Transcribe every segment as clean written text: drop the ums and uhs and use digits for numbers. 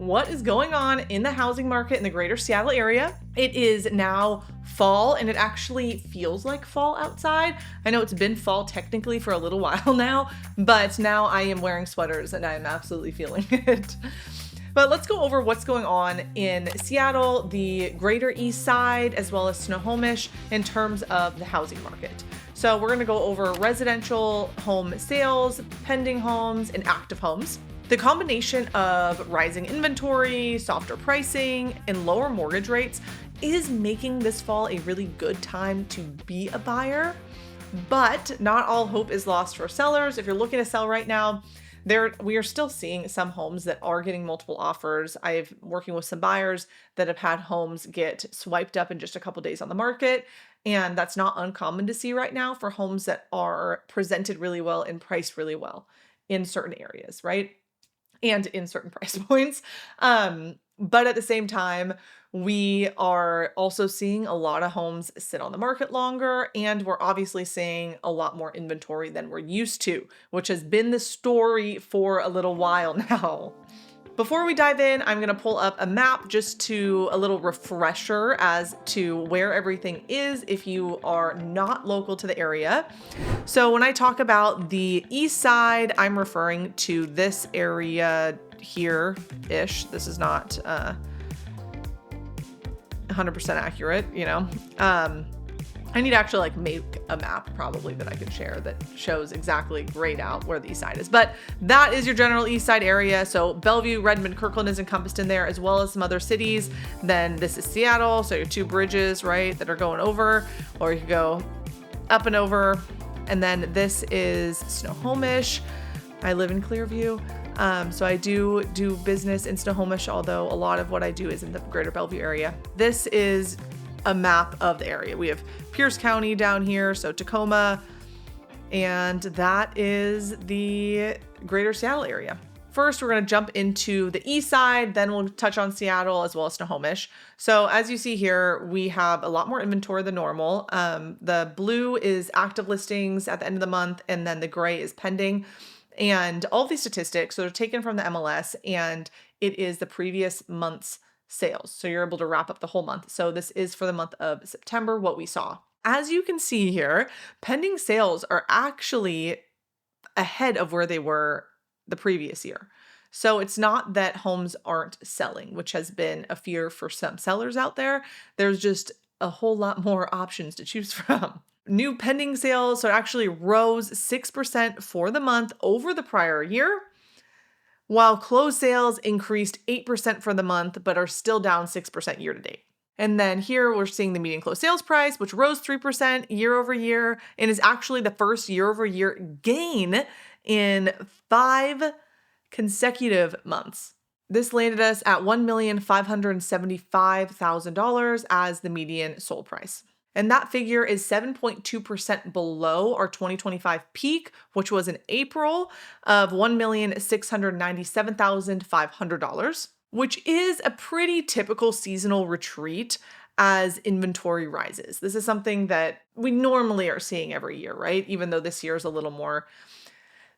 what is going on in the housing market in the greater Seattle area. It is now fall and it actually feels like fall outside. I know it's been fall technically for a little while now, but now I am wearing sweaters and I am absolutely feeling it. But let's go over what's going on in Seattle, the greater East Side, as well as Snohomish in terms of the housing market. So we're going to go over residential home sales, pending homes, and active homes. The combination of rising inventory, softer pricing, and lower mortgage rates is making this fall a really good time to be a buyer. But not all hope is lost for sellers. If you're looking to sell right now, we are still seeing some homes that are getting multiple offers. I've working with some buyers that have had homes get swiped up in just a couple days on the market. And that's not uncommon to see right now for homes that are presented really well and priced really well in certain areas, right? And in certain price points. But at the same time, we are also seeing a lot of homes sit on the market longer, and we're obviously seeing a lot more inventory than we're used to, which has been the story for a little while now. Before we dive in, I'm going to pull up a map just to a little refresher as to where everything is if you are not local to the area. So when I talk about the east side, I'm referring to this area here-ish. This is not 100% accurate, you know. I need to actually make a map probably that I could share that shows exactly grayed out where the east side is. But that is your general east side area. So Bellevue, Redmond, Kirkland is encompassed in there, as well as some other cities. Then this is Seattle. So your two bridges, right, that are going over, or you could go up and over. And then this is Snohomish. I live in Clearview. So I do business in Snohomish, although a lot of what I do is in the greater Bellevue area. This is a map of the area. We have Pierce County down here, so Tacoma, and that is the greater Seattle area. First, we're going to jump into the east side, then we'll touch on Seattle as well as Snohomish. So as you see here, we have a lot more inventory than normal. The blue is active listings at the end of the month, and then the gray is pending. And all of these statistics, so they're taken from the MLS, and it is the previous month's sales. So you're able to wrap up the whole month. So this is for the month of September, what we saw. As you can see here, pending sales are actually ahead of where they were the previous year. So it's not that homes aren't selling, which has been a fear for some sellers out there. There's just a whole lot more options to choose from. New pending sales, so it actually rose 6% for the month over the prior year, while closed sales increased 8% for the month, but are still down 6% year to date. And then here we're seeing the median closed sales price, which rose 3% year over year and is actually the first year over year gain in 5 consecutive months. This landed us at $1,575,000 as the median sold price. And that figure is 7.2% below our 2025 peak, which was in April of $1,697,500, which is a pretty typical seasonal retreat as inventory rises. This is something that we normally are seeing every year, right? Even though this year is a little more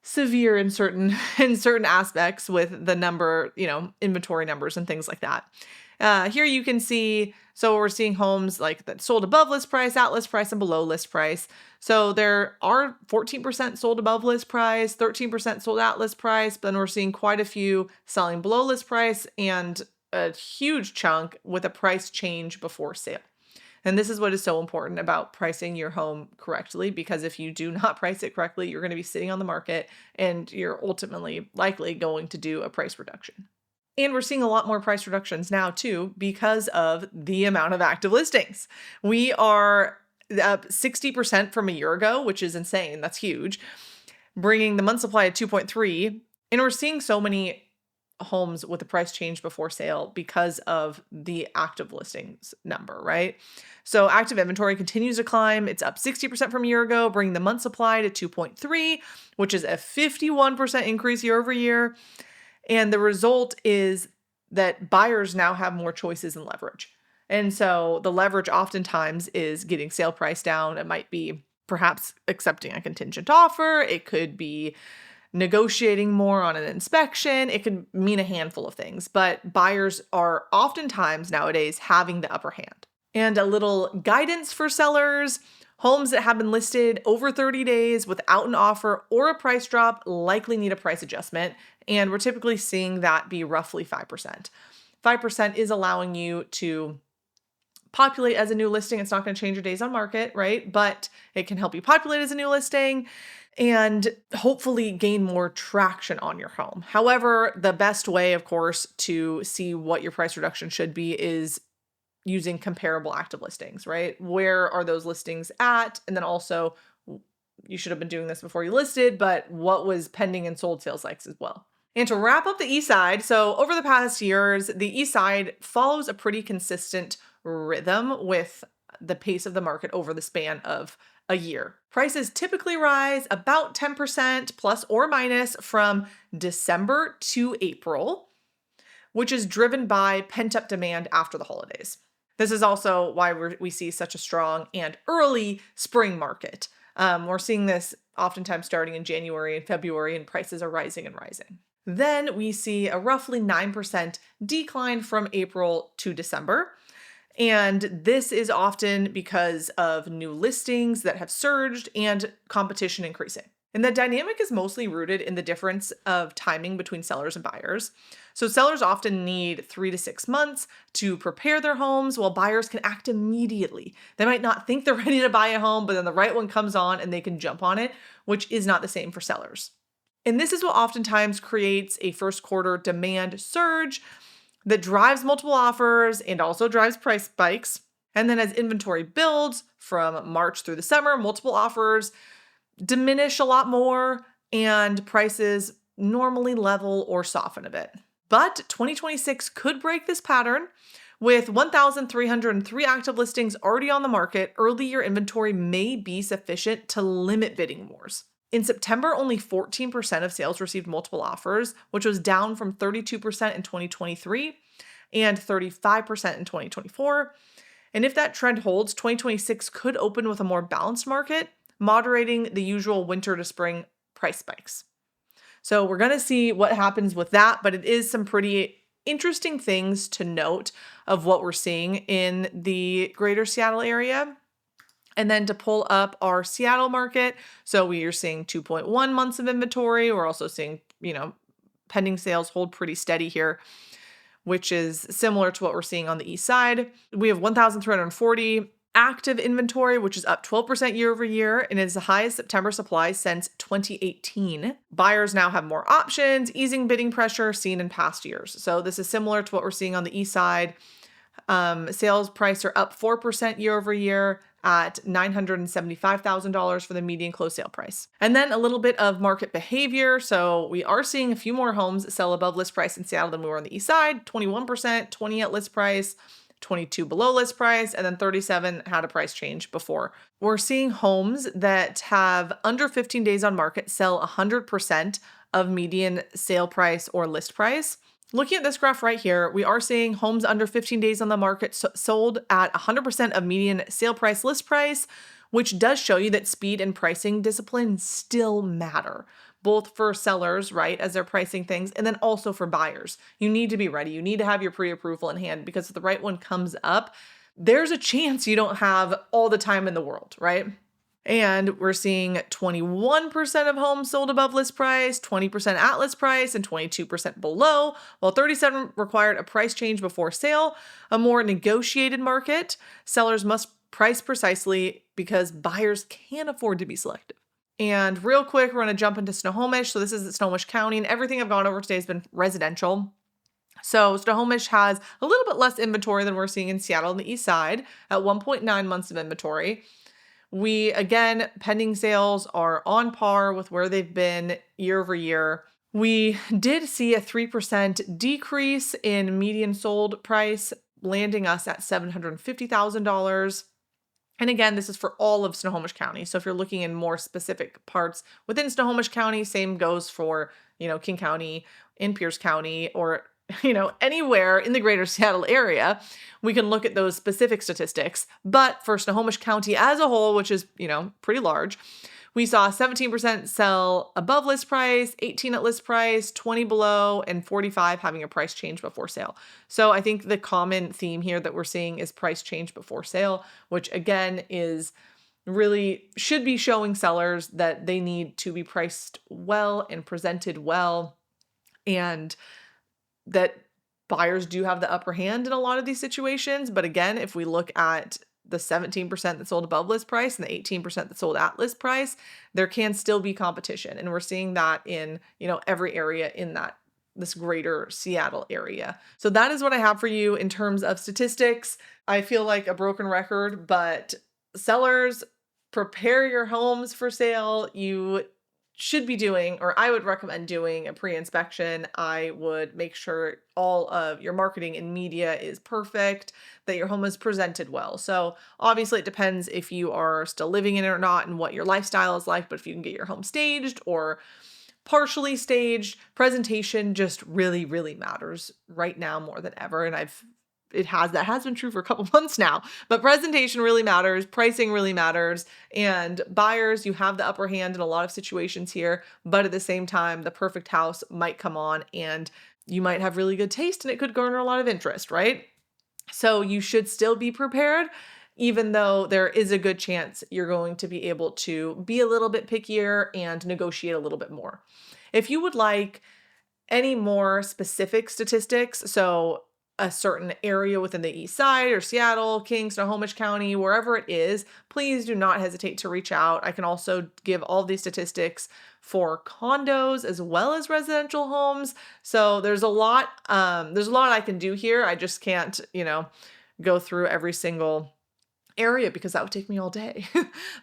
severe in certain aspects with the number, inventory numbers and things like that. Here you can see, so we're seeing homes like that sold above list price, at list price, and below list price. So there are 14% sold above list price, 13% sold at list price, but then we're seeing quite a few selling below list price and a huge chunk with a price change before sale. And this is what is so important about pricing your home correctly, because if you do not price it correctly, you're going to be sitting on the market and you're ultimately likely going to do a price reduction. And we're seeing a lot more price reductions now too, because of the amount of active listings. We are up 60% from a year ago, which is insane. That's huge. Bringing the month supply at 2.3. And we're seeing so many homes with the price change before sale because of the active listings number, right? So active inventory continues to climb. It's up 60% from a year ago, bringing the month supply to 2.3, which is a 51% increase year over year. And the result is that buyers now have more choices and leverage. And so the leverage oftentimes is getting sale price down. It might be perhaps accepting a contingent offer. It could be negotiating more on an inspection. It could mean a handful of things, but buyers are oftentimes nowadays having the upper hand. And a little guidance for sellers: homes that have been listed over 30 days without an offer or a price drop likely need a price adjustment. And we're typically seeing that be roughly 5%. 5% is allowing you to populate as a new listing. It's not going to change your days on market, right? But it can help you populate as a new listing and hopefully gain more traction on your home. However, the best way, of course, to see what your price reduction should be is using comparable active listings, right? Where are those listings at? And then also, you should have been doing this before you listed, but what was pending and sold sales likes as well. And to wrap up the East Side, so over the past years, the East Side follows a pretty consistent rhythm with the pace of the market over the span of a year. Prices typically rise about 10% plus or minus from December to April, which is driven by pent-up demand after the holidays. This is also why we see such a strong and early spring market. We're seeing this oftentimes starting in January and February, and prices are rising and rising. Then we see a roughly 9% decline from April to December. And this is often because of new listings that have surged and competition increasing. And the dynamic is mostly rooted in the difference of timing between sellers and buyers. So sellers often need 3 to 6 months to prepare their homes, while buyers can act immediately. They might not think they're ready to buy a home, but then the right one comes on and they can jump on it, which is not the same for sellers. And this is what oftentimes creates a first quarter demand surge that drives multiple offers and also drives price spikes. And then as inventory builds from March through the summer, multiple offers diminish a lot more and prices normally level or soften a bit. But 2026 could break this pattern. With 1,303 active listings already on the market, early year inventory may be sufficient to limit bidding wars. In September, only 14% of sales received multiple offers, which was down from 32% in 2023 and 35% in 2024. And if that trend holds, 2026 could open with a more balanced market, moderating the usual winter to spring price spikes. So we're going to see what happens with that, but it is some pretty interesting things to note of what we're seeing in the greater Seattle area. And then to pull up our Seattle market, so we are seeing 2.1 months of inventory. We're also seeing, pending sales hold pretty steady here, which is similar to what we're seeing on the East Side. We have 1,340 active inventory, which is up 12% year over year, and is the highest September supply since 2018. Buyers now have more options, easing bidding pressure seen in past years. So this is similar to what we're seeing on the East Side. Sales price are up 4% year over year at $975,000 for the median close sale price. And then a little bit of market behavior. So we are seeing a few more homes sell above list price in Seattle than we were on the East Side, 21%, 20 at list price, 22 below list price, and then 37 had a price change before. We're seeing homes that have under 15 days on market sell 100% of median sale price or list price. Looking at this graph right here, we are seeing homes under 15 days on the market sold at 100% of median sale price list price, which does show you that speed and pricing discipline still matter, both for sellers, right, as they're pricing things, and then also for buyers. You need to be ready. You need to have your pre-approval in hand, because if the right one comes up, there's a chance you don't have all the time in the world, right? And we're seeing 21% of homes sold above list price, 20% at list price, and 22% below, while 37% required a price change before sale. A more negotiated market, sellers must price precisely because buyers can't afford to be selective. And real quick, we're going to jump into Snohomish. So this is Snohomish County, and everything I've gone over today has been residential. So Snohomish has a little bit less inventory than we're seeing in Seattle on the East Side at 1.9 months of inventory. We, again, pending sales are on par with where they've been year over year. We did see a 3% decrease in median sold price, landing us at $750,000. And again, this is for all of Snohomish County. So if you're looking in more specific parts within Snohomish County, same goes for, King County, in Pierce County, or anywhere in the greater Seattle area, we can look at those specific statistics. But for Snohomish County as a whole, which is, pretty large, We saw 17% sell above list price, 18 at list price, 20 below, and 45 having a price change before sale. So I think the common theme here that we're seeing is price change before sale, which again is really should be showing sellers that they need to be priced well and presented well, and that buyers do have the upper hand in a lot of these situations. But again, if we look at the 17% that sold above list price and the 18% that sold at list price, there can still be competition. And we're seeing that in, every area in this greater Seattle area. So that is what I have for you in terms of statistics. I feel like a broken record, but sellers, prepare your homes for sale. You should be doing, or I would recommend doing, a pre-inspection. I would make sure all of your marketing and media is perfect, that your home is presented well. So obviously it depends if you are still living in it or not and what your lifestyle is like, but if you can get your home staged or partially staged, presentation just really, really matters right now more than ever. And that has been true for a couple months now, but presentation really matters, pricing really matters, and buyers, you have the upper hand in a lot of situations here, but at the same time, the perfect house might come on and you might have really good taste and it could garner a lot of interest, right? So you should still be prepared, even though there is a good chance you're going to be able to be a little bit pickier and negotiate a little bit more. If you would like any more specific statistics, so a certain area within the Eastside or Seattle, King, Snohomish County, wherever it is, please do not hesitate to reach out. I can also give all these statistics for condos as well as residential homes. So there's a lot I can do here. I just can't, go through every single area because that would take me all day.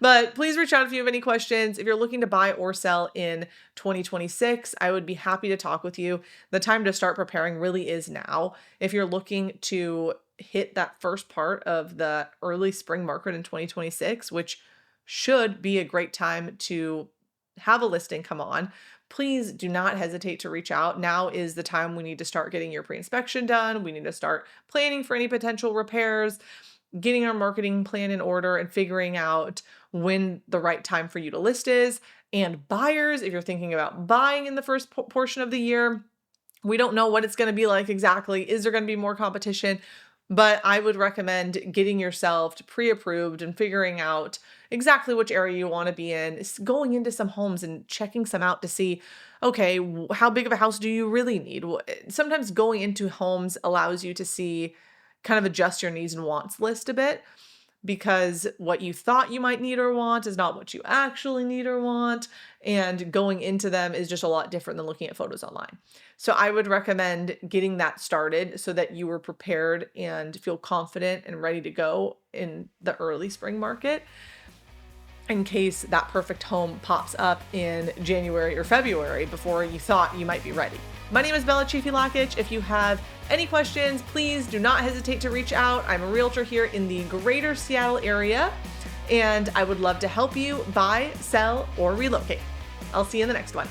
But please reach out if you have any questions. If you're looking to buy or sell in 2026, I would be happy to talk with you. The time to start preparing really is now. If you're looking to hit that first part of the early spring market in 2026, which should be a great time to have a listing come on, please do not hesitate to reach out. Now is the time we need to start getting your pre-inspection done. We need to start planning for any potential repairs, getting our marketing plan in order, and figuring out when the right time for you to list is. And buyers, if you're thinking about buying in the first portion of the year, we don't know what it's going to be like exactly. Is there going to be more competition? But I would recommend getting yourself pre-approved and figuring out exactly which area you want to be in, going into some homes and checking some out to see, okay, how big of a house do you really need? Sometimes going into homes allows you to see, kind of adjust your needs and wants list a bit, because what you thought you might need or want is not what you actually need or want. And going into them is just a lot different than looking at photos online. So I would recommend getting that started so that you are prepared and feel confident and ready to go in the early spring market, in case that perfect home pops up in January or February before you thought you might be ready. My name is Chaffey Lakic. If you have any questions, please do not hesitate to reach out. I'm a realtor here in the greater Seattle area, and I would love to help you buy, sell, or relocate. I'll see you in the next one.